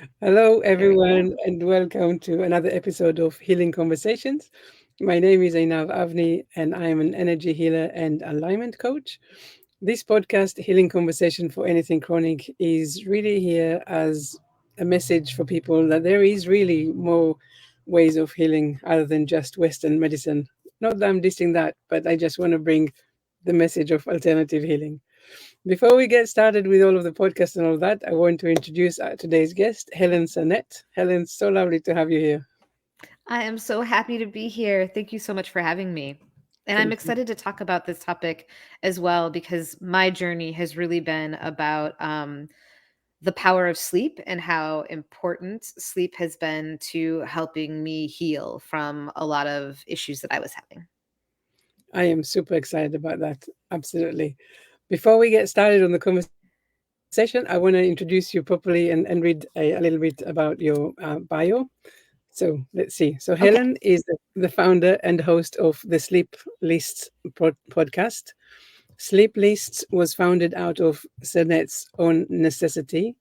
Hello, There we go. everyone, and welcome to another episode of Healing Conversations. My name is Ainav Avni, and I am an energy healer and alignment coach. This podcast, Healing Conversation for Anything Chronic, is really here as a message for people that there is really more ways of healing other than just Western medicine. Not that I'm dissing that, but I just want to bring the message of alternative healing. Before we get started with all of the podcast and all that, I want to introduce today's guest, Helen Sernett. Helen, so lovely to have you here. I am so happy to be here. Thank you so much for having me. And I'm Thank you. excited to talk about this topic as well because my journey has really been about the power of sleep and how important sleep has been to helping me heal from a lot of issues that I was having. I am super excited about that. Absolutely. Before we get started on the conversation, I want to introduce you properly and read a little bit about your bio. So let's see. So Helen Okay. is the founder and host of the Sleep Lists podcast. Sleep Lists was founded out of Sernett's own necessity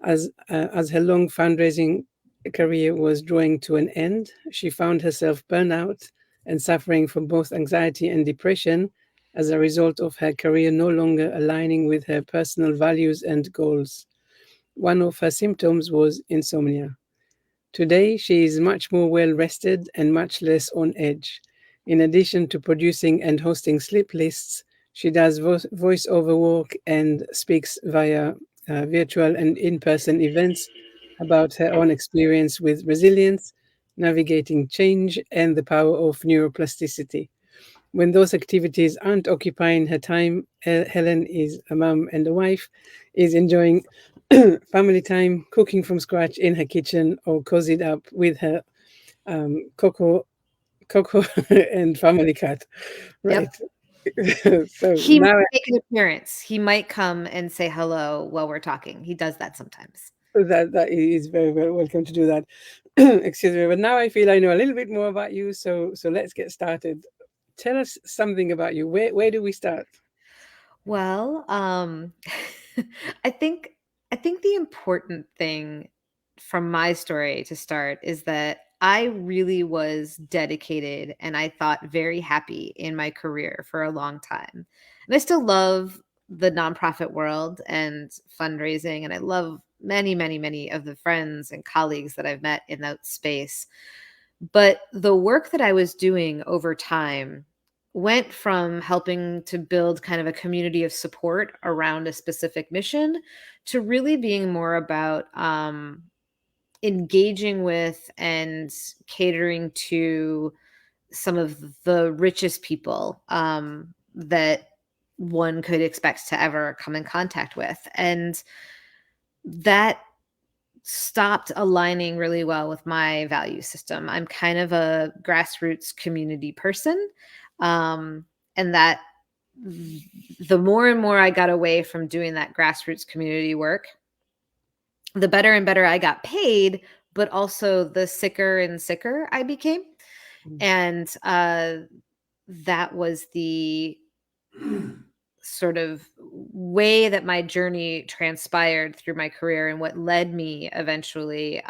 as her long fundraising career was drawing to an end. She found herself burnout and suffering from both anxiety and depression as a result of her career no longer aligning with her personal values and goals. One of her symptoms was insomnia. Today, she is much more well rested and much less on edge. In addition to producing and hosting sleep lists, she does voiceover work and speaks via virtual and in person events about her own experience with resilience, navigating change, and the power of neuroplasticity. When those activities aren't occupying her time, Helen is a mom and a wife, is enjoying family time, cooking from scratch in her kitchen, or cozied up with her Coco and family cat. Right. Yep. So He might now make an appearance. He might come and say hello while we're talking. He does that sometimes. that is very, very welcome to do that. Excuse me. But now I feel I know a little bit more about you. So let's get started. Tell us something about you. Where do we start? Well, I think I think the important thing from my story to start is that I really was dedicated and I thought very happy in my career for a long time. And I still love the nonprofit world and fundraising, and I love many, many, many of the friends and colleagues that I've met in that space. But the work that I was doing over time went from helping to build kind of a community of support around a specific mission to really being more about engaging with and catering to some of the richest people that one could expect to ever come in contact with. And that stopped aligning really well with my value system. I'm kind of a grassroots community person. Um, and that the more and more I got away from doing that grassroots community work, the better and better I got paid, but also the sicker and sicker I became. And that was the sort of way that my journey transpired through my career and what led me eventually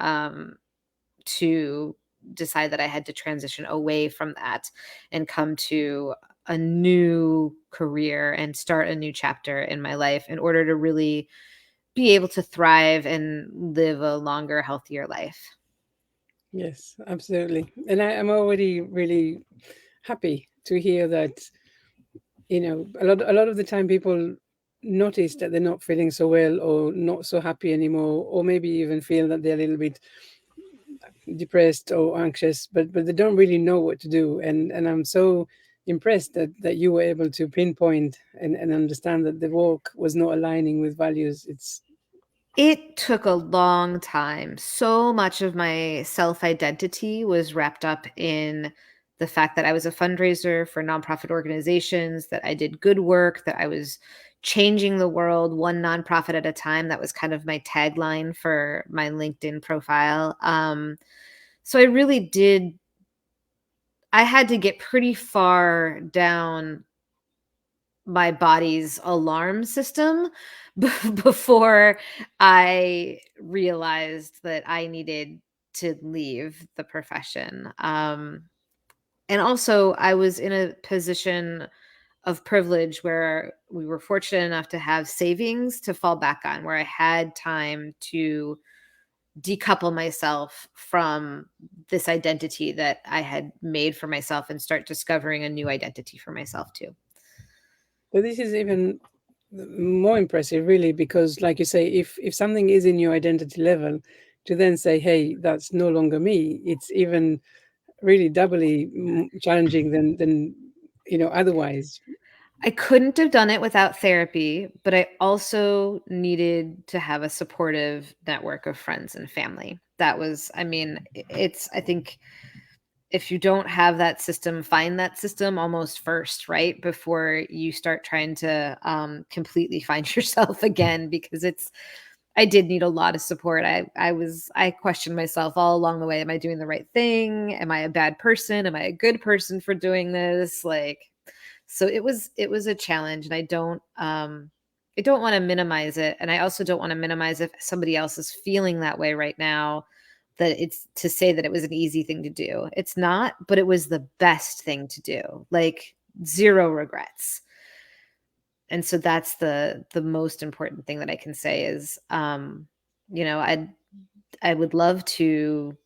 to decide that I had to transition away from that and come to a new career and start a new chapter in my life in order to really be able to thrive and live a longer, healthier life. Yes, absolutely. And I am already really happy to hear that, a lot of the time people notice that they're not feeling so well or not so happy anymore, or maybe even feel that they're a little bit depressed or anxious, but they don't really know what to do. And I'm so impressed that you were able to pinpoint and understand that the work was not aligning with values. It's It took a long time. So much of my self identity was wrapped up in the fact that I was a fundraiser for nonprofit organizations, that I did good work, that I was changing the world one nonprofit at a time. That was kind of my tagline for my LinkedIn profile. So I really did, I had to get pretty far down my body's alarm system before I realized that I needed to leave the profession. And also, I was in a position of privilege where we were fortunate enough to have savings to fall back on, where I had time to decouple myself from this identity that I had made for myself and start discovering a new identity for myself too. But this is even more impressive, really, because, like you say, if something is in your identity level, to then say, "Hey, that's no longer me," it's even really doubly challenging than otherwise. I couldn't have done it without therapy, but I also needed to have a supportive network of friends and family. That was, I mean, I think if you don't have that system, find that system almost first, right? Before you start trying to completely find yourself again, because I did need a lot of support. I questioned myself all along the way. Am I doing the right thing? Am I a bad person? Am I a good person for doing this? So it was a challenge, and I don't want to minimize it. And I also don't want to minimize if somebody else is feeling that way right now, that it's to say that it was an easy thing to do. It's not, but it was the best thing to do. Like, zero regrets. And so that's the most important thing that I can say is, I would love to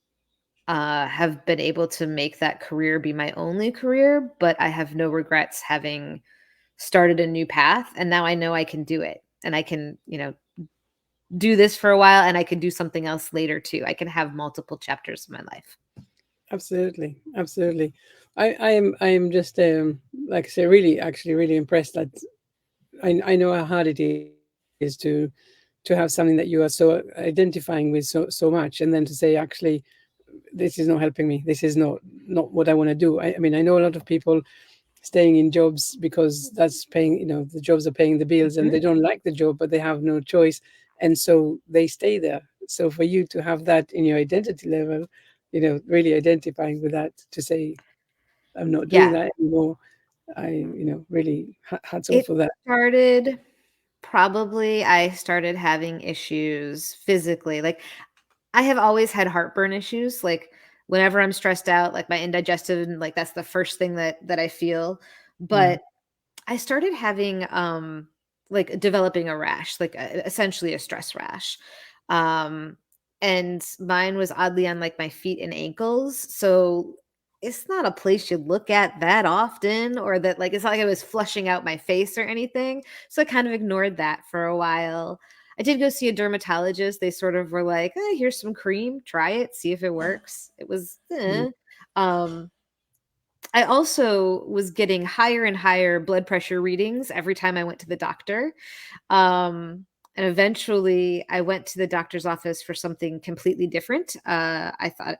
have been able to make that career be my only career, but I have no regrets having started a new path, and now I know I can do it, and I can, do this for a while, and I can do something else later too. I can have multiple chapters of my life. Absolutely, absolutely. I am just like I say, really, actually, really impressed that I know how hard it is to have something that you are so identifying with so much, and then to say, actually, this is not helping me. This is not what I want to do. I mean, I know a lot of people staying in jobs because that's paying, the jobs are paying the bills, and Mhm. they don't like the job, but they have no choice, and so they stay there. So for you to have that in your identity level, really identifying with that, to say, I'm not doing Yeah. that anymore. Really hats off It for that. started probably I started having issues physically. Like, I have always had heartburn issues. Like, whenever I'm stressed out, like my indigestion, like that's the first thing that I feel. Mm, But I started having like developing a rash, like essentially a stress rash. Um and mine was oddly on like my feet and ankles. So it's not a place you look at that often, or that, like, it's not like I was flushing out my face or anything. So I kind of ignored that for a while. I did go see a dermatologist. They sort of were like, here's some cream, try it, see if it works. It was mm, um I also was getting higher and higher blood pressure readings every time I went to the doctor. And eventually I went to the doctor's office for something completely different. I thought,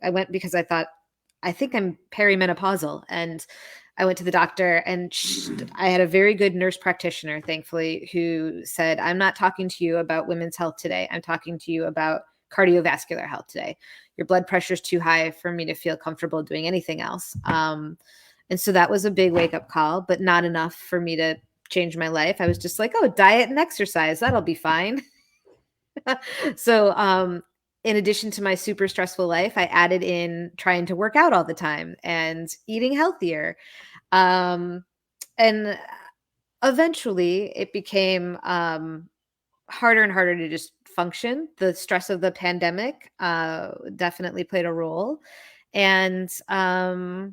I went because I thought, I think I'm perimenopausal. And I went to the doctor, and I had a very good nurse practitioner, thankfully, who said, I'm not talking to you about women's health today. I'm talking to you about cardiovascular health today. Your blood pressure is too high for me to feel comfortable doing anything else. And so that was a big wake up call, but not enough for me to change my life. I was just like, oh, diet and exercise, that'll be fine. So, in addition to my super stressful life, I added in trying to work out all the time and eating healthier. Um, and eventually it became harder and harder to just function. The stress of the pandemic definitely played a role. And at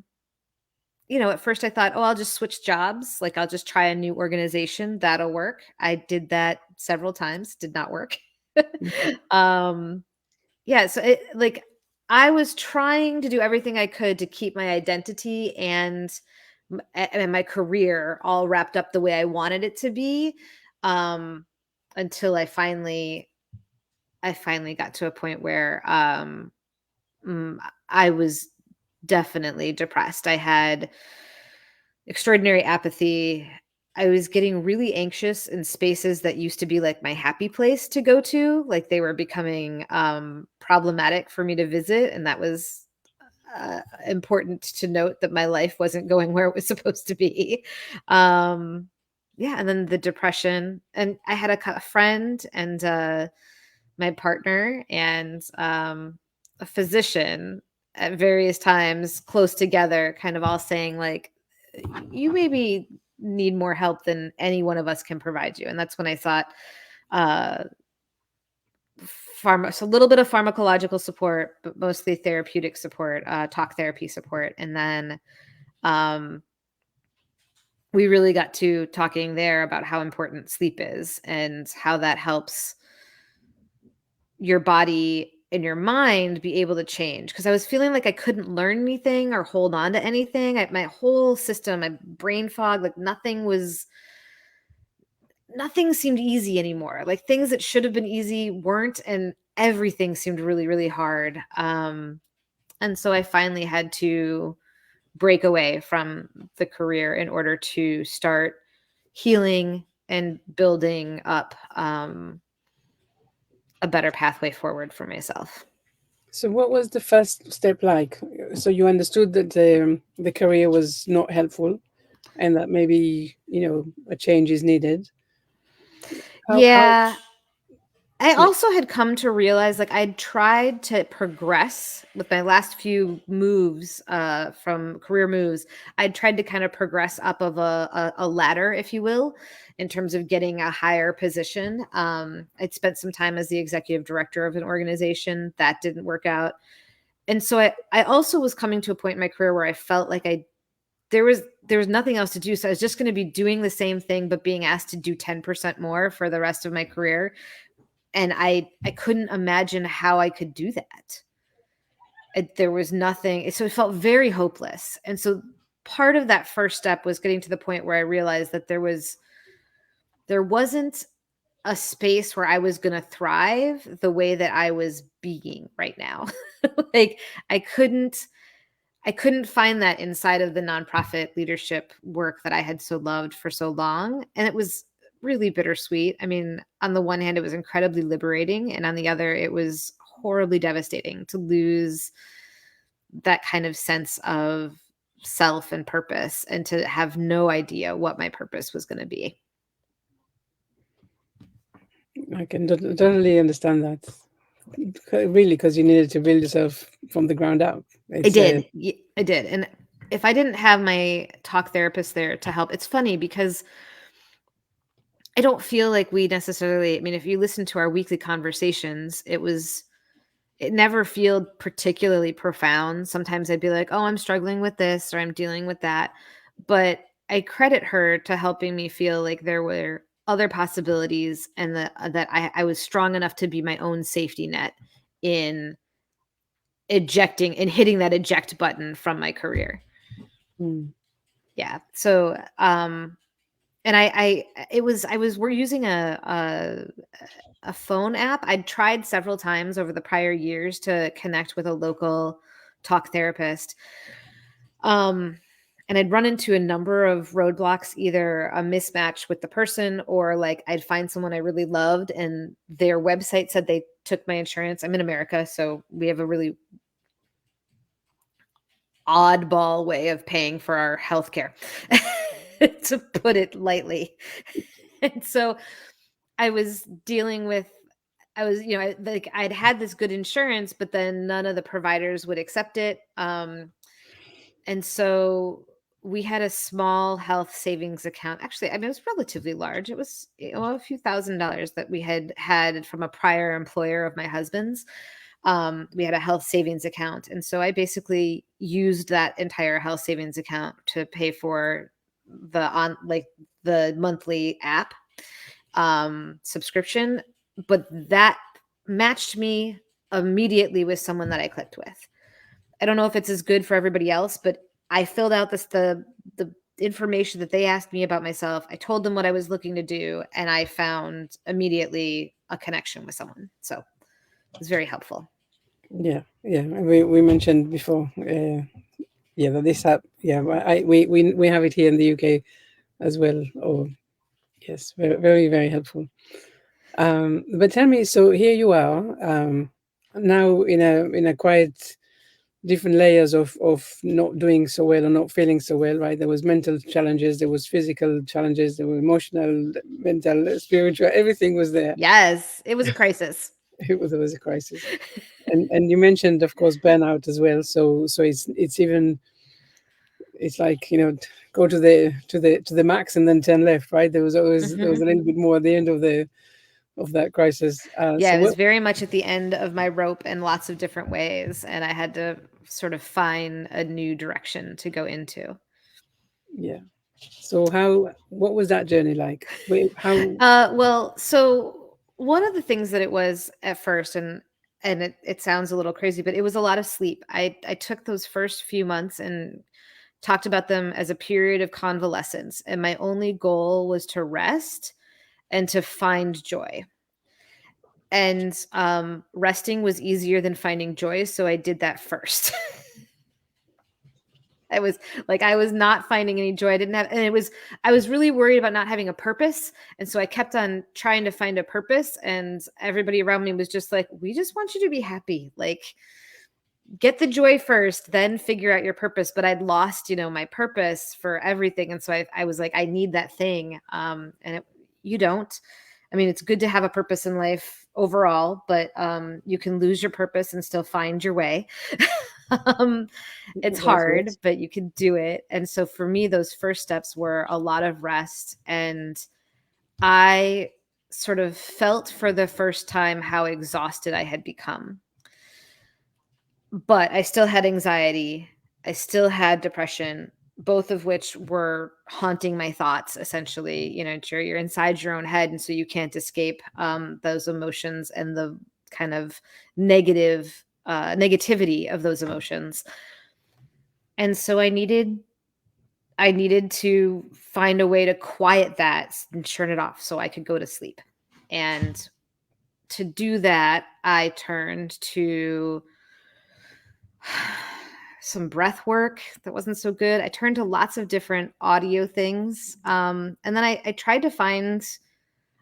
first I thought, oh, I'll just switch jobs. Like, I'll just try a new organization. That'll work. I did that several times, did not work. mm, um, yeah. So, like, I was trying to do everything I could to keep my identity and my career all wrapped up the way I wanted it to be. Um, until I finally got to a point where mm, I was definitely depressed. I had extraordinary apathy. I was getting really anxious in spaces that used to be like my happy place to go to. Like, they were becoming problematic for me to visit. And that was important to note, that my life wasn't going where it was supposed to be. Um, yeah, and then the depression, and I had a friend and my partner and a physician at various times close together, kind of all saying like, you maybe need more help than any one of us can provide you. And that's when I thought, uh, so a little bit of pharmacological support, but mostly therapeutic support, talk therapy support, and then um, we really got to talking there about how important sleep is and how that helps your body and your mind be able to change. Because I was feeling like I couldn't learn anything or hold on to anything. My whole system, my brain fog, like nothing seemed easy anymore. Like things that should have been easy weren't, and everything seemed really, really hard. And so I finally had to break away from the career in order to start healing and building up a better pathway forward for myself. So, what was the first step like? So, you understood that the career was not helpful, and that maybe a change is needed. How Yeah, I yeah. also had come to realize, like, I'd tried to progress with my last few moves, from career moves. I'd tried to kind of progress up of a ladder, if you will, in terms of getting a higher position. I'd spent some time as the executive director of an organization that didn't work out, and so I also was coming to a point in my career where I felt like there was nothing else to do. So I was just going to be doing the same thing, but being asked to do 10% more for the rest of my career, and I couldn't imagine how I could do that. There was nothing, so it felt very hopeless. And so part of that first step was getting to the point where I realized that there wasn't a space where I was going to thrive the way that I was being right now. Like I couldn't I couldn't find that inside of the nonprofit leadership work that I had so loved for so long. And it was really bittersweet. I mean, on the one hand, it was incredibly liberating. And on the other, it was horribly devastating to lose that kind of sense of self and purpose and to have no idea what my purpose was going to be. I can totally understand that. Really, because you needed to build yourself from the ground up. I It's did. I did. And if I didn't have my talk therapist there to help, it's funny because I don't feel like we necessarily, I mean, if you listen to our weekly conversations, it never felt particularly profound. Sometimes I'd be like, oh, I'm struggling with this or I'm dealing with that. But I credit her to helping me feel like there were other possibilities and that I was strong enough to be my own safety net in ejecting and hitting that eject button from my career. mm, Yeah. So, and we're using a phone app. I'd tried several times over the prior years to connect with a local talk therapist. Um, and I'd run into a number of roadblocks, either a mismatch with the person or like I'd find someone I really loved and their website said they took my insurance. I'm in America, so we have a really oddball way of paying for our healthcare, to put it lightly. And so I was dealing with I was, like I'd had this good insurance, but then none of the providers would accept it. And so we had a small health savings account. Actually, I mean, it was relatively large. It was a few $1,000s that we had from a prior employer of my husband's. We had a health savings account. And so I basically used that entire health savings account to pay for the monthly app subscription, but that matched me immediately with someone that I clicked with. I don't know if it's as good for everybody else, but I filled out the information that they asked me about myself. I told them what I was looking to do, and I found immediately a connection with someone. So it was very helpful. yeah, yeah. We mentioned before. Yeah, that this app. Yeah, we have it here in the UK as well. Or yes, very very very helpful. But tell me, so here you are now in a quite different layers of not doing so well or not feeling so well, right? There was mental challenges, there was physical challenges, there were emotional, mental, spiritual, everything was there. Yes, it was a crisis. There was a crisis. And you mentioned, of course, burnout as well. So it's even, it's like, go to the max and then turn left, right? There was a little bit more at the end of that crisis. Yeah, it was very much at the end of my rope in lots of different ways, and I had to sort of find a new direction to go into. Yeah. So what was that journey like? How? Well, so one of the things that it was at first, and it sounds a little crazy, but it was a lot of sleep. I took those first few months and talked about them as a period of convalescence, and my only goal was to rest and to find joy. And resting was easier than finding joy, so I did that first. I was not finding any joy. I didn't have, and I was really worried about not having a purpose. And so I kept on trying to find a purpose. And everybody around me was just like, we just want you to be happy. Like, get the joy first, then figure out your purpose. But I'd lost, my purpose for everything. And so I was like, I need that thing. You don't. I mean, it's good to have a purpose in life overall, but you can lose your purpose and still find your way. It's hard, but you can do it. And so for me, those first steps were a lot of rest. And I sort of felt for the first time how exhausted I had become. But I still had anxiety. I still had depression, both of which were haunting my thoughts, essentially. You're inside your own head, and so you can't escape those emotions and the kind of negativity of those emotions. And so I needed to find a way to quiet that and turn it off so I could go to sleep. And to do that, I turned to some breath work that wasn't so good. I turned to lots of different audio things. And then I tried to find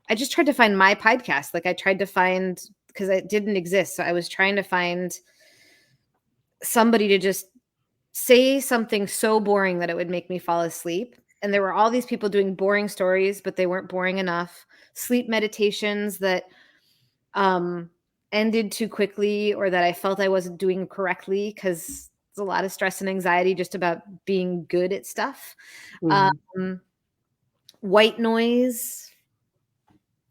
my podcast. Like, I tried to find, because it didn't exist. So I was trying to find somebody to just say something so boring that it would make me fall asleep. And there were all these people doing boring stories, but they weren't boring enough. Sleep meditations that ended too quickly, or that I felt I wasn't doing correctly, because there's a lot of stress and anxiety just about being good at stuff. White noise,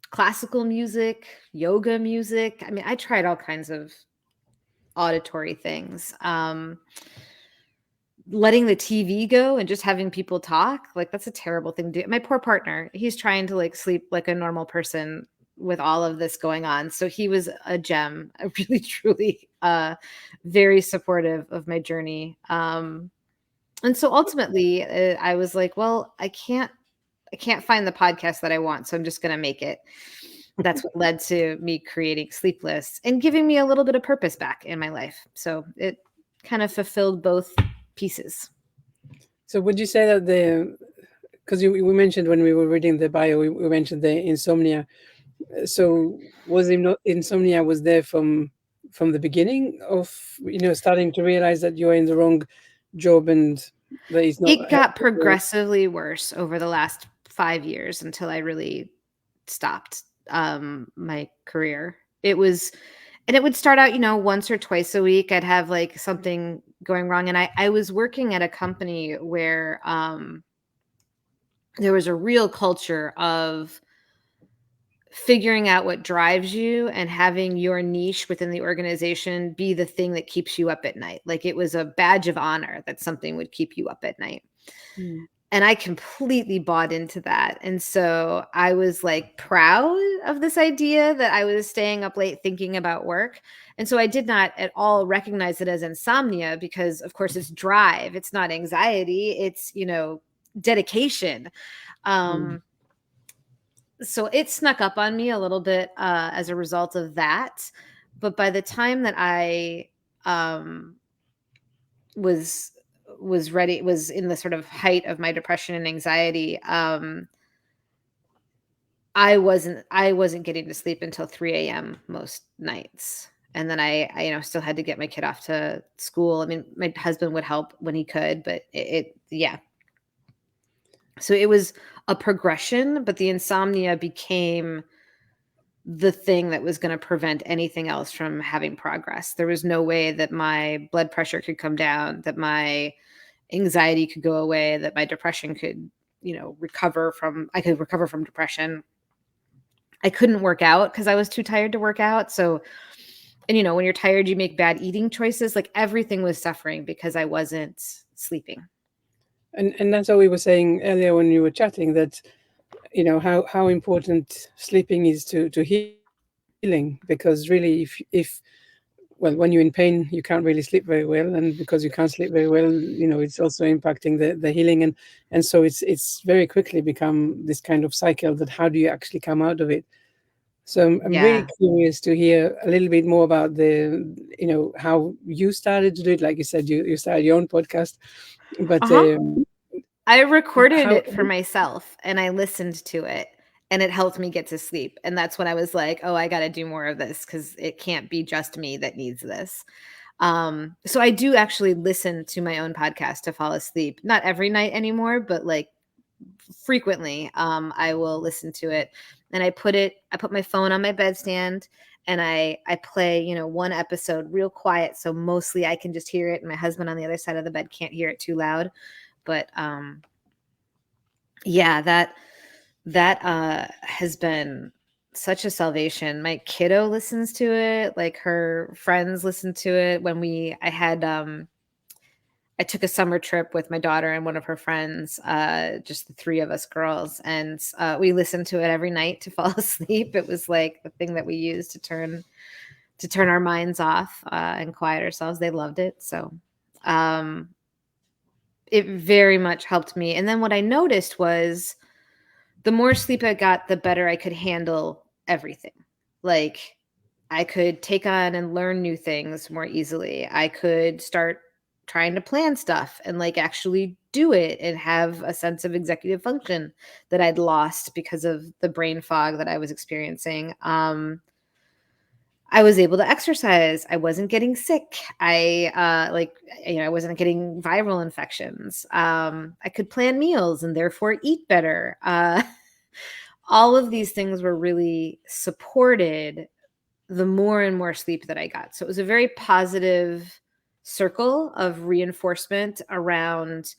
classical music, yoga music. I mean, I tried all kinds of auditory things. Letting the TV go and just having people talk, like, that's a terrible thing to do. My poor partner, he's trying to sleep like a normal person with all of this going on. So he was a gem, a really, truly very supportive of my journey. And so ultimately I was like, well, I can't find the podcast that I want, so I'm just going to make it. That's what led to me creating Sleepless and giving me a little bit of purpose back in my life. So it kind of fulfilled both pieces. So would you say that because we mentioned when we were reading the bio, we mentioned the insomnia. So was insomnia was there from the beginning of starting to realize that you're in the wrong job and that it's not? It got progressively worse over the last 5 years until I really stopped my career. It would start out, once or twice a week, I'd have something going wrong. And I was working at a company where there was a real culture of figuring out what drives you and having your niche within the organization be the thing that keeps you up at night. Like, it was a badge of honor that something would keep you up at night. And I completely bought into that. And so I was proud of this idea that I was staying up late thinking about work. And so I did not at all recognize it as insomnia, because of course it's drive. It's not anxiety. It's, dedication. So it snuck up on me a little bit as a result of that. But by the time that I was ready, was in the sort of height of my depression and anxiety, I wasn't getting to sleep until 3 a.m. most nights. And then I still had to get my kid off to school. I mean, my husband would help when he could, but yeah. So it was a progression, but the insomnia became the thing that was going to prevent anything else from having progress. There was no way that my blood pressure could come down, that my anxiety could go away, that my depression could, I could recover from depression. I couldn't work out because I was too tired to work out. So, and when you're tired, you make bad eating choices. Like everything was suffering because I wasn't sleeping. And that's what we were saying earlier when you were chatting, that how important sleeping is to healing, because really if when you're in pain you can't really sleep very well, and because you can't sleep very well, it's also impacting the healing, and so it's very quickly become this kind of cycle, that how do you actually come out of it. So I'm really Yeah. curious to hear a little bit more about how you started to do it. Like you said, you started your own podcast, but Uh-huh. I how recorded it for myself and I listened to it and it helped me get to sleep. And that's when I was like, oh, I got to do more of this because it can't be just me that needs this. So I do actually listen to my own podcast to fall asleep. Not every night anymore, but like frequently. I will listen to it and I put my phone on my bedstand and I play, one episode real quiet. So mostly I can just hear it and my husband on the other side of the bed can't hear it too loud. But yeah, that has been such a salvation. My kiddo listens to it, like her friends listen to it. I took a summer trip with my daughter and one of her friends, just the three of us girls, and we listened to it every night to fall asleep. It was like the thing that we used to turn our minds off and quiet ourselves. They loved it. So um it very much helped me. And then what I noticed was the more sleep I got, the better I could handle everything. Like I could take on and learn new things more easily. I could start trying to plan stuff and like actually do it and have a sense of executive function that I'd lost because of the brain fog that I was experiencing. I was able to exercise. I wasn't getting sick. I wasn't getting viral infections. I could plan meals and therefore eat better. All of these things were really supported the more and more sleep that I got. So it was a very positive circle of reinforcement around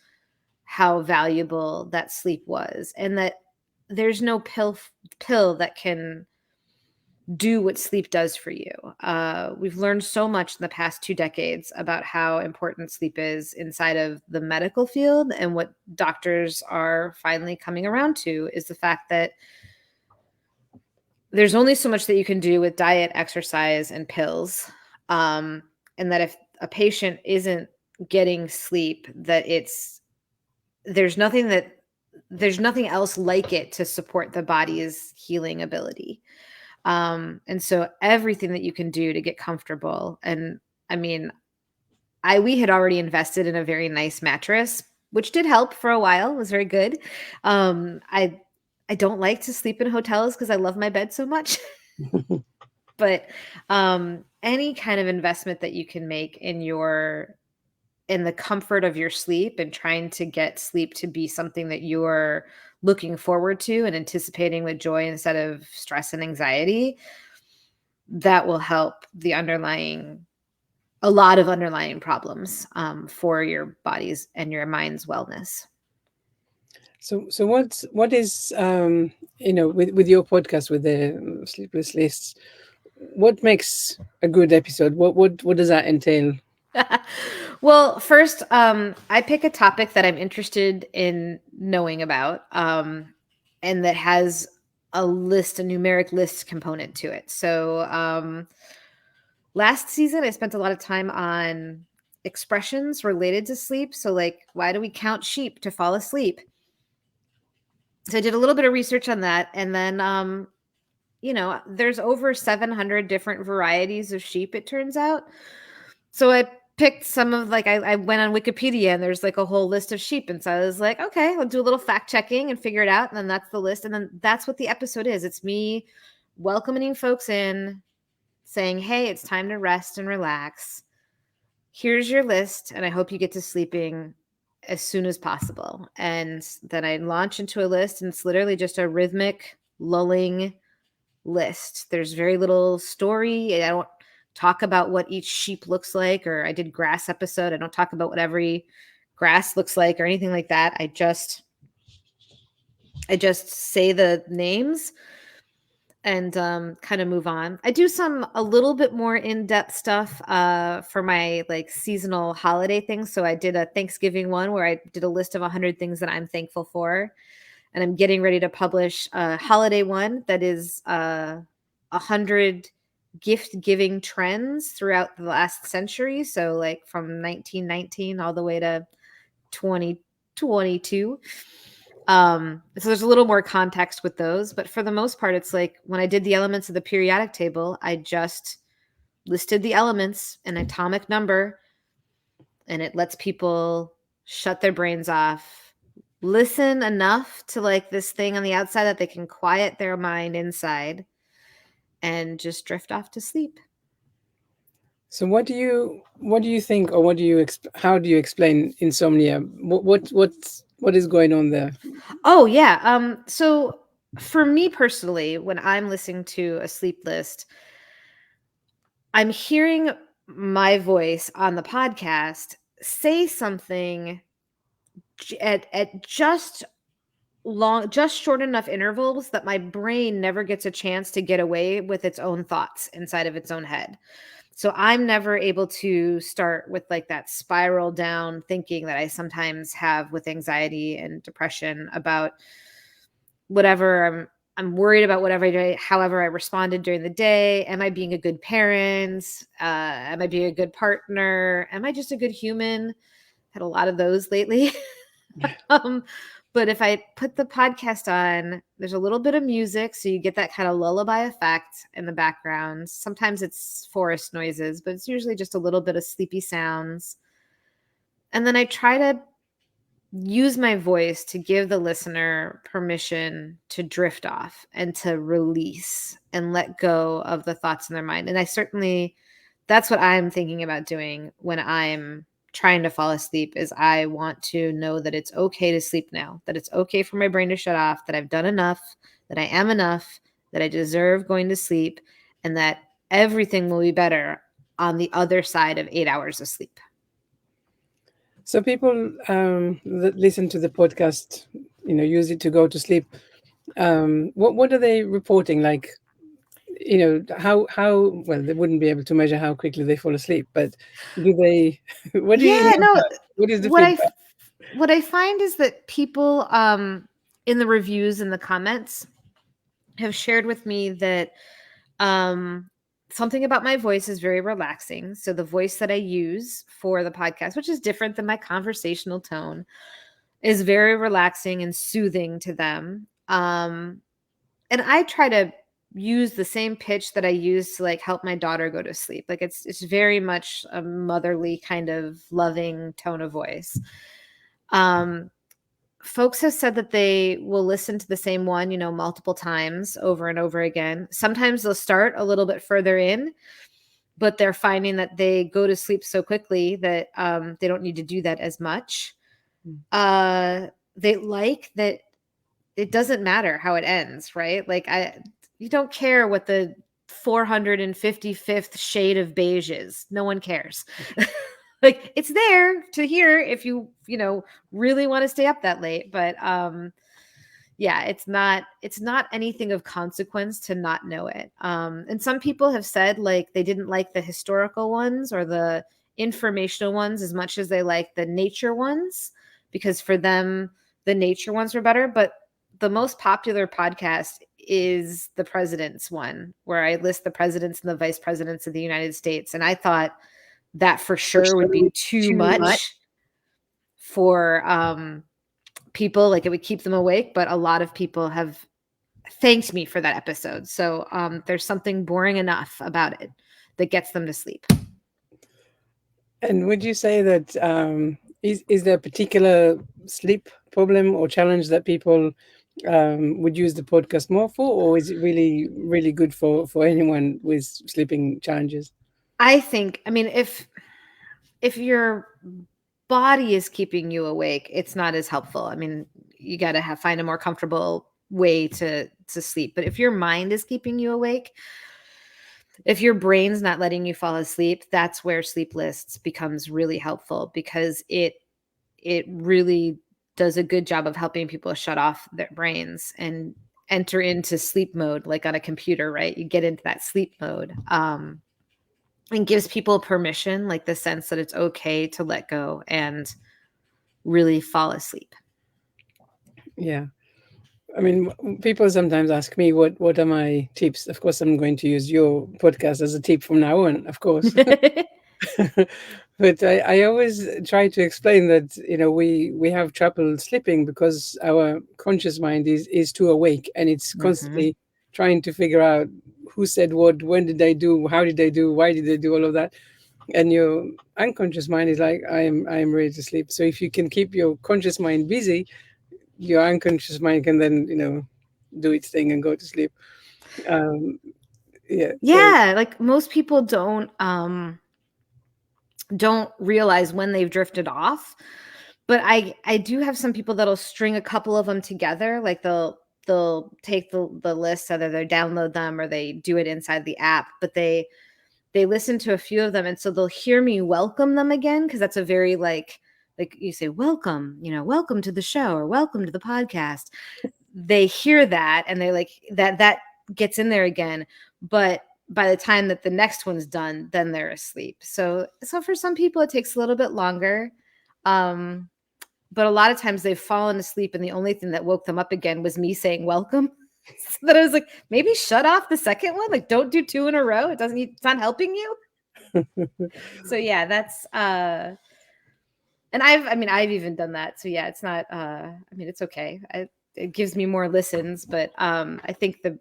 how valuable that sleep was, and that there's no pill that can do what sleep does for you. We've learned so much in the past 2 decades about how important sleep is inside of the medical field, and what doctors are finally coming around to is the fact that there's only so much that you can do with diet, exercise, and pills. Um, and that if a patient isn't getting sleep, there's nothing else like it to support the body's healing ability. And so everything that you can do to get comfortable. And I mean, we had already invested in a very nice mattress, which did help for a while. It was very good. I don't like to sleep in hotels because I love my bed so much. But any kind of investment that you can make in the comfort of your sleep, and trying to get sleep to be something that you're looking forward to and anticipating with joy instead of stress and anxiety, that will help a lot of underlying problems for your body's and your mind's wellness. So what is with your podcast, with the sleepless lists, what makes a good episode? What does that entail? Well, first, I pick a topic that I'm interested in knowing about, and that has a numeric list component to it. So last season, I spent a lot of time on expressions related to sleep. So like, why do we count sheep to fall asleep? So I did a little bit of research on that. And then, there's over 700 different varieties of sheep, it turns out. So I picked some of I went on Wikipedia and there's like a whole list of sheep. And so I was like, okay, I'll do a little fact checking and figure it out. And then that's the list. And then that's what the episode is. It's me welcoming folks in saying, hey, it's time to rest and relax. Here's your list, and I hope you get to sleeping as soon as possible. And then I launch into a list, and it's literally just a rhythmic, lulling list. There's very little story. I don't talk about what each sheep looks like, or I did grass episode. I don't talk about what every grass looks like or anything like that. I just say the names and kind of move on. I do a little bit more in-depth stuff for my like seasonal holiday things. So I did a Thanksgiving one where I did a list of 100 things that I'm thankful for. And I'm getting ready to publish a holiday one that is 100 gift giving trends throughout the last century. So like from 1919 all the way to 2022. So there's a little more context with those, but for the most part, it's like when I did the elements of the periodic table, I just listed the elements in atomic number, and it lets people shut their brains off, listen enough to like this thing on the outside that they can quiet their mind inside and just drift off to sleep. So what do you think, or how do you explain insomnia? What is going on there? Oh yeah. So for me personally, when I'm listening to a sleep list, I'm hearing my voice on the podcast say something at just short enough intervals that my brain never gets a chance to get away with its own thoughts inside of its own head. So I'm never able to start with like that spiral down thinking that I sometimes have with anxiety and depression about whatever I'm worried about, however I responded during the day. Am I being a good parent? Am I being a good partner? Am I just a good human? Had a lot of those lately. But if I put the podcast on, there's a little bit of music, so you get that kind of lullaby effect in the background. Sometimes it's forest noises, but it's usually just a little bit of sleepy sounds. And then I try to use my voice to give the listener permission to drift off and to release and let go of the thoughts in their mind. And that's what I'm thinking about doing when I'm trying to fall asleep, is I want to know that it's okay to sleep now, that it's okay for my brain to shut off, that I've done enough, that I am enough, that I deserve going to sleep, and that everything will be better on the other side of 8 hours of sleep. So people that listen to the podcast, use it to go to sleep. What are they reporting? Like, how well, they wouldn't be able to measure how quickly they fall asleep, but do they? What do you hear? What is the feedback? What I find is that people in the reviews and the comments have shared with me that something about my voice is very relaxing. So the voice that I use for the podcast, which is different than my conversational tone, is very relaxing and soothing to them. And I try to use the same pitch that I use to like help my daughter go to sleep. Like it's very much a motherly kind of loving tone of voice. Folks have said that they will listen to the same one, multiple times over and over again. Sometimes they'll start a little bit further in, but they're finding that they go to sleep so quickly that they don't need to do that as much. They like that it doesn't matter how it ends, right? Like you don't care what the 455th shade of beige is. No one cares. Like it's there to hear if you really want to stay up that late, but yeah, it's not anything of consequence to not know it. And some people have said like they didn't like the historical ones or the informational ones as much as they like the nature ones, because for them the nature ones were better. But the most popular podcast is the president's one, where I list the presidents and the vice presidents of the United States. And I thought that for sure would be too much for people. Like it would keep them awake, but a lot of people have thanked me for that episode. So there's something boring enough about it that gets them to sleep. And would you say that is there a particular sleep problem or challenge that people would use the podcast more for, or is it really, really good for anyone with sleeping challenges? I think, I mean, if your body is keeping you awake, it's not as helpful. I mean, you got to find a more comfortable way to sleep. But if your mind is keeping you awake, if your brain's not letting you fall asleep, that's where sleep lists becomes really helpful, because it really does a good job of helping people shut off their brains and enter into sleep mode, like on a computer, right? You get into that sleep mode. And gives people permission, like the sense that it's okay to let go and really fall asleep. Yeah. I mean, people sometimes ask me what are my tips. Of course, I'm going to use your podcast as a tip from now on, of course. But I always try to explain that, we have trouble sleeping because our conscious mind is too awake, and it's Mhm. constantly trying to figure out who said what, when did they do, how did they do, why did they do all of that. And your unconscious mind is like, I am ready to sleep. So if you can keep your conscious mind busy, your unconscious mind can then, do its thing and go to sleep. Um, yeah. So Yeah, like most people don't realize when they've drifted off. But I do have some people that'll string a couple of them together. Like they'll take the list, either they download them or they do it inside the app, but they listen to a few of them, and so they'll hear me welcome them again, because that's a very like you say, welcome, welcome to the show or welcome to the podcast. They hear that and they like that gets in there again. But by the time that the next one's done, then they're asleep. So for some people it takes a little bit longer. Um, but a lot of times they've fallen asleep and the only thing that woke them up again was me saying welcome. So that I was like, maybe shut off the second one. Like, don't do two in a row. It's not helping you. So yeah, that's and I've even done that. So yeah, it's not it's okay. It gives me more listens, but I think the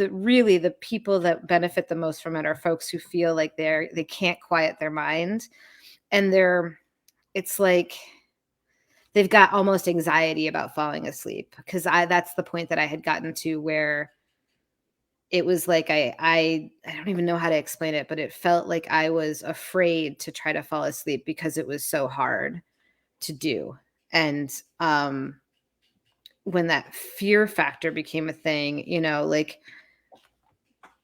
really the people that benefit the most from it are folks who feel like they can't quiet their mind, and it's like they've got almost anxiety about falling asleep, because that's the point that I had gotten to, where it was like I don't even know how to explain it, but it felt like I was afraid to try to fall asleep because it was so hard to do. And when that fear factor became a thing, like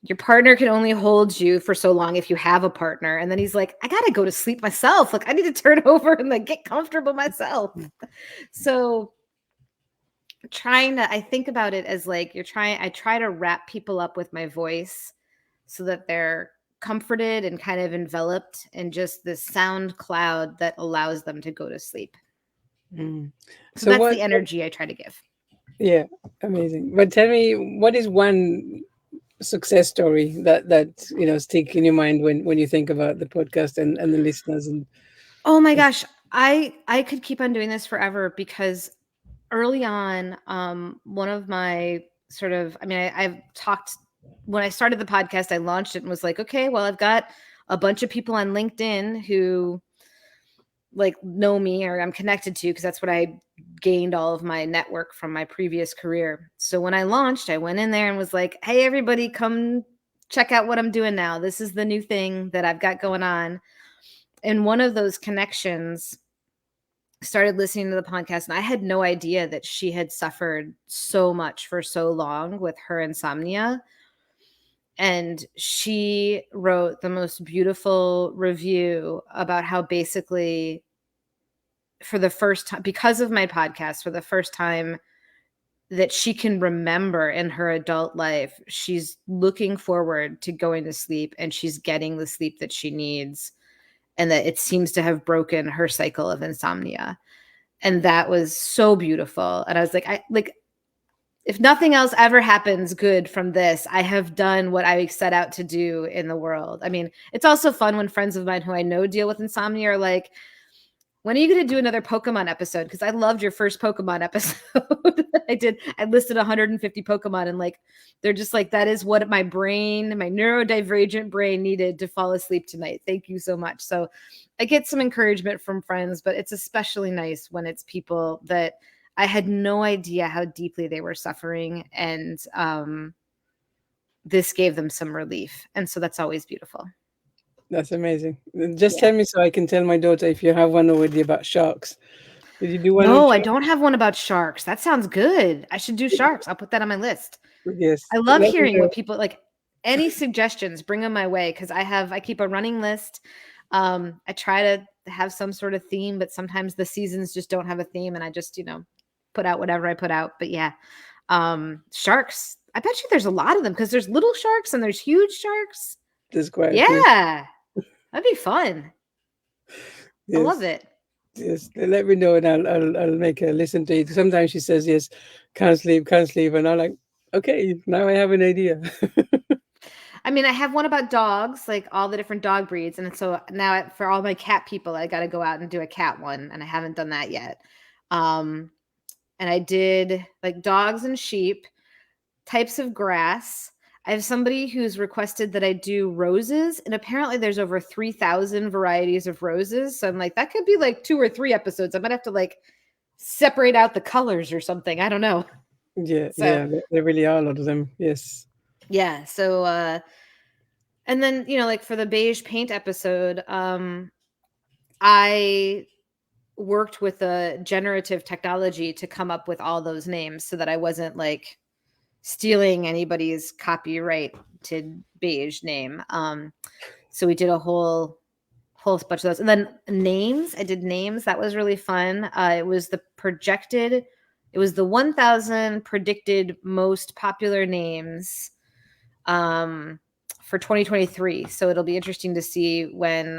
your partner can only hold you for so long if you have a partner, and then he's like, I gotta go to sleep myself, like I need to turn over and like get comfortable myself. So I think about it as like I try to wrap people up with my voice so that they're comforted and kind of enveloped in just this sound cloud that allows them to go to sleep. mm. So So that's what, the energy I try to give. yeah, amazing. But tell me, what is one success story that stick in your mind when you think about the podcast and the listeners and Oh my gosh, I could keep on doing this forever, because early on, one of my sort of, I've talked, when I started the podcast, I launched it and was like, okay, well, I've got a bunch of people on LinkedIn who like know me or I'm connected to, because that's what I gained all of my network from my previous career. So when I launched, I went in there and was like, hey, everybody, come check out what I'm doing now. This is the new thing that I've got going on. And one of those connections started listening to the podcast, and I had no idea that she had suffered so much for so long with her insomnia. And she wrote the most beautiful review about how basically, for the first time, because of my podcast, for the first time that she can remember in her adult life, she's looking forward to going to sleep and she's getting the sleep that she needs, and that it seems to have broken her cycle of insomnia. And that was so beautiful. And I was like, if nothing else ever happens good from this, I have done what I set out to do in the world. I mean, it's also fun when friends of mine who I know deal with insomnia are like, when are you going to do another Pokemon episode? Because I loved your first Pokemon episode. I listed 150 Pokemon, and like, they're just like, that is what my neurodivergent brain needed to fall asleep tonight. Thank you so much. So I get some encouragement from friends, but it's especially nice when it's people that I had no idea how deeply they were suffering, and this gave them some relief. And so that's always beautiful. That's amazing. Just Yeah. tell me so I can tell my daughter if you have one already about sharks. Did you do one on No, I sharks? don't have one about sharks. That sounds good. I should do sharks. I'll put that on my list. Yes. I love Let me hearing know. what people like. Any suggestions, bring them my way, because I keep a running list. I try to have some sort of theme, but sometimes the seasons just don't have a theme, and I just, put out whatever I put out. But yeah, sharks. I bet you there's a lot of them, because there's little sharks and there's huge sharks. There's quite a few. Yeah, that'd be fun. I love Yes. it. Yes. Let me know and I'll make her listen to it. Sometimes she says yes, can't sleep, and I'm like, okay, now I have an idea. I mean, I have one about dogs, like all the different dog breeds. And so now for all my cat people, I got to go out and do a cat one. And I haven't done that yet. And I did like dogs and sheep, types of grass. I have somebody who's requested that I do roses. And apparently there's over 3,000 varieties of roses. So I'm like, that could be like 2 or 3 episodes. I might have to like separate out the colors or something. I don't know. Yeah, So, yeah, there really are a lot of them. Yes. yeah. So, and then, like for the beige paint episode, I worked with a generative technology to come up with all those names so that I wasn't like stealing anybody's copyrighted beige name. So we did a whole bunch of those. And then names, I did names. That was really fun. It was the 1,000 predicted most popular names for 2023. So it'll be interesting to see when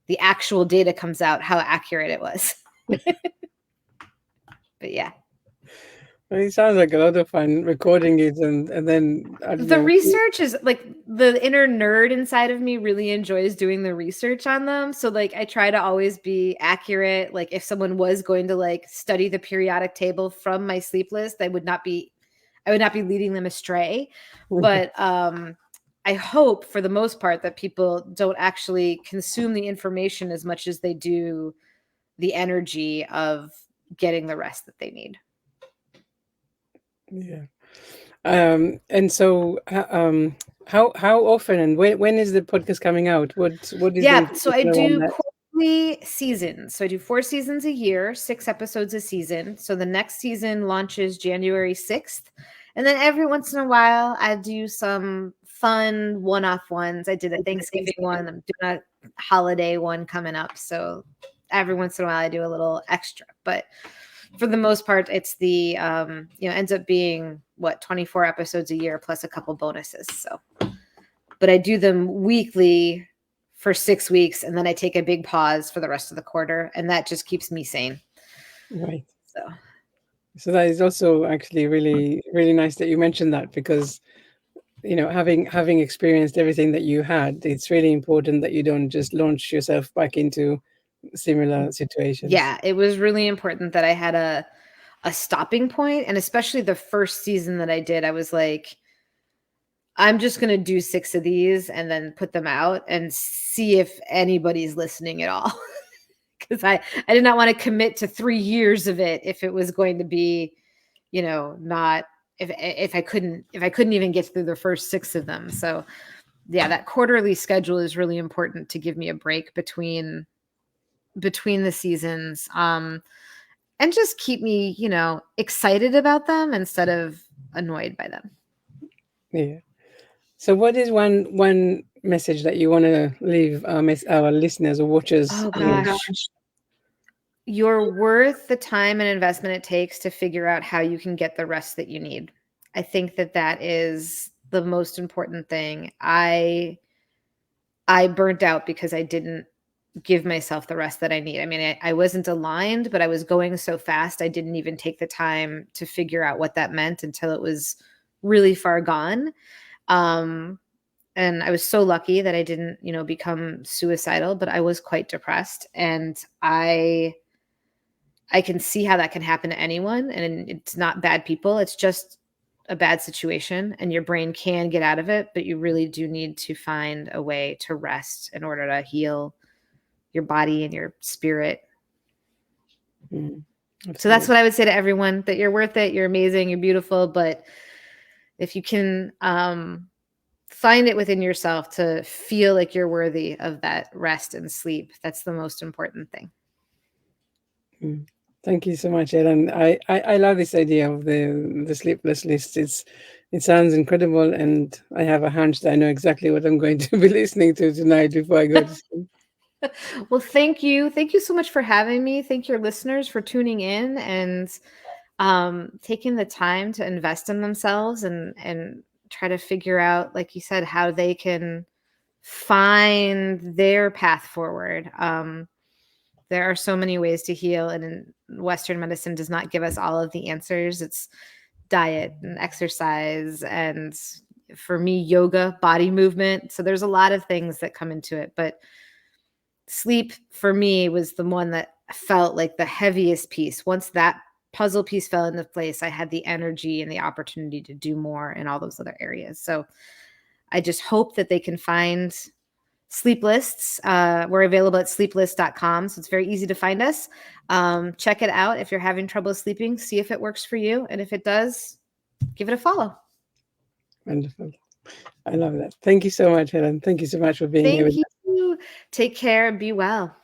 the actual data comes out, how accurate it was. But yeah. Well, it sounds like a lot of fun recording it and then I don't The know. research is like the inner nerd inside of me really enjoys doing the research on them. So like I try to always be accurate. Like if someone was going to like study the periodic table from my sleep list, I would not be leading them astray. But I hope for the most part that people don't actually consume the information as much as they do the energy of getting the rest that they need. Yeah. And so how often and when is the podcast coming out? What is the Yeah, so I information around do that? quarterly seasons. So I do 4 seasons a year, 6 episodes a season. So the next season launches January 6th. And then every once in a while, I do some fun one-off ones. I did a Thanksgiving one. I'm doing a holiday one coming up. So every once in a while, I do a little extra. But for the most part, it's the ends up being 24 episodes a year plus a couple bonuses. So, but I do them weekly for 6 weeks, and then I take a big pause for the rest of the quarter, and that just keeps me sane. Right. So So that is also actually really, really nice that you mentioned that because having experienced everything that you had, it's really important that you don't just launch yourself back into similar situations. yeah, it was really important that I had a stopping point, and especially the first season that I did, I was like, I'm just going to do 6 of these and then put them out and see if anybody's listening at all. Because I did not want to commit to 3 years of it if it was going to be, not if I couldn't even get through the first 6 of them. So yeah, that quarterly schedule is really important to give me a break between the seasons, and just keep me, excited about them instead of annoyed by them. Yeah. So what is one message that you want to leave our listeners or watchers Oh with? gosh. You're worth the time and investment it takes to figure out how you can get the rest that you need. I think that is the most important thing. I burnt out because I didn't give myself the rest that I need. I mean, I wasn't aligned, but I was going so fast, I didn't even take the time to figure out what that meant until it was really far gone. And I was so lucky that I didn't, become suicidal, but I was quite depressed. And I can see how that can happen to anyone. And it's not bad people. It's just a bad situation, and your brain can get out of it, but you really do need to find a way to rest in order to heal your body and your spirit. Mm. So that's Absolutely. what I would say to everyone, that you're worth it, you're amazing, you're beautiful, but if you can find it within yourself to feel like you're worthy of that rest and sleep, that's the most important thing. Mm. Thank you so much, Ellen. I love this idea of the sleepless list. It sounds incredible, and I have a hunch that I know exactly what I'm going to be listening to tonight before I go to sleep. Well, thank you. Thank you so much for having me. Thank your listeners for tuning in and taking the time to invest in themselves and try to figure out, like you said, how they can find their path forward. There are so many ways to heal, and Western medicine does not give us all of the answers. It's diet and exercise, and for me, yoga, body movement. So there's a lot of things that come into it, but sleep for me was the one that felt like the heaviest piece. Once that puzzle piece fell into place, I had the energy and the opportunity to do more in all those other areas. So I just hope that they can find sleep lists. We're available at sleeplist.com. So it's very easy to find us. Check it out if you're having trouble sleeping. See if it works for you. And if it does, give it a follow. Wonderful. I love that. Thank you so much, Helen. Thank you so much for being here Thank with us. you. Take care and be well.